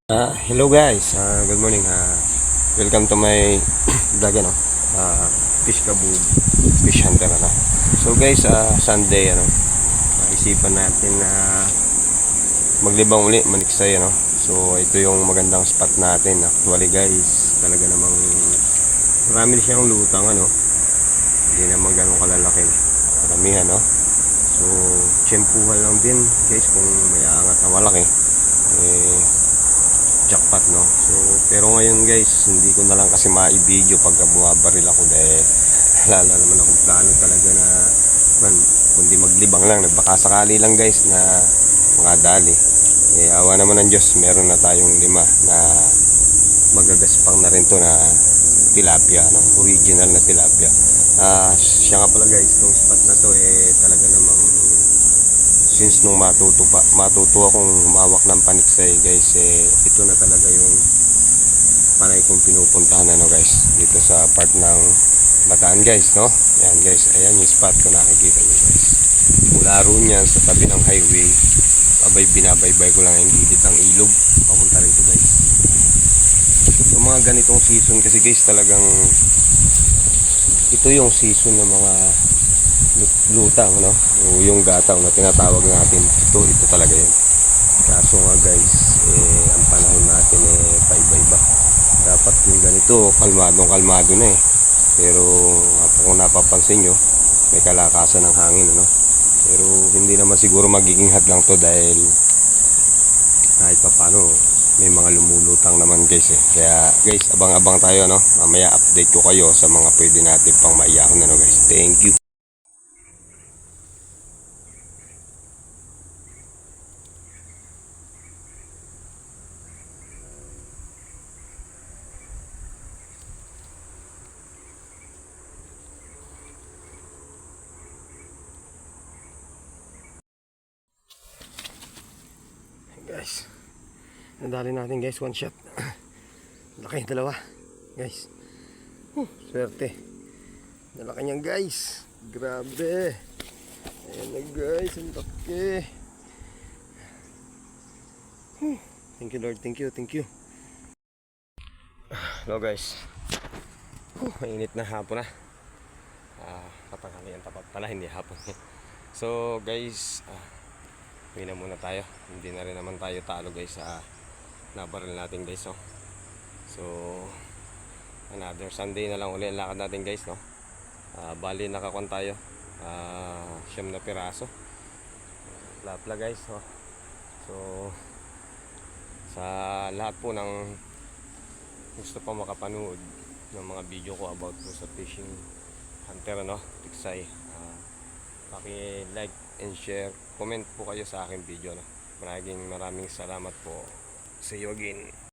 Hello guys, good morning. Welcome to my vlog Fish Kabug, Fish Hunter So guys, Sunday isipan natin na maglibang uli, maniksay So ito yung magandang spot natin. Actually guys, talaga namang marami siyang lutang Hindi naman ganun kalalaki. Maramihan So tsempuhan lang din guys kung may aangat na malaki. Jackpot so pero ngayon guys hindi ko na lang kasi ma-video pagka bumabaril ako dahil wala naman akong plano talaga na kundi maglibang lang, baka sakali lang guys na mga dali awa naman ng Diyos, meron na tayong 5 na magagaspang na rin to na tilapia original na tilapia. Siya nga pala guys, itong spot na to talaga namang since nung matuto akong umawak ng paniksay guys, ito na talaga yung panay kong pinupuntahan guys, dito sa part ng Bataan guys Ayan guys, ayan yung spot ko, nakikita nyo guys. Mula roon yan sa tabi ng highway, binabaybay ko lang yung gilid ng ilog papunta rito guys. So mga ganitong season kasi guys, talagang ito yung season ng mga lutang o yung gataw na tinatawag natin. Ito talaga yun. Kaso nga guys, ang panahon natin paiba-iba. Dapat yung ganito kalmado na pero kung napapansin nyo, may kalakasan ng hangin pero hindi naman siguro magiging hadlang to dahil kahit pa paano may mga lumulutang naman guys Kaya guys, abang-abang tayo mamaya update ko kayo sa mga pwede natin pang maiyahon guys. Thank you. Guys, nadali natin guys, one shot. Laki, dalawa guys. Swerte, nalaki niyan guys, grabe. Ayan na guys, ang laki. Thank you Lord, thank you. Hello guys, mainit na hapon na. Katanghalian tapat pala, hindi hapon. So guys, uwi na muna tayo. Hindi na rin naman tayo talo guys sa nabaril natin guys So another Sunday na lang uli ang lakad natin guys bali nakakuan tayo 9 na piraso lapla guys So sa lahat po ng gusto pa makapanood ng mga video ko about po sa fishing hunter tiksay, paki-like and share, comment po kayo sa aking video maraming salamat po. See you again.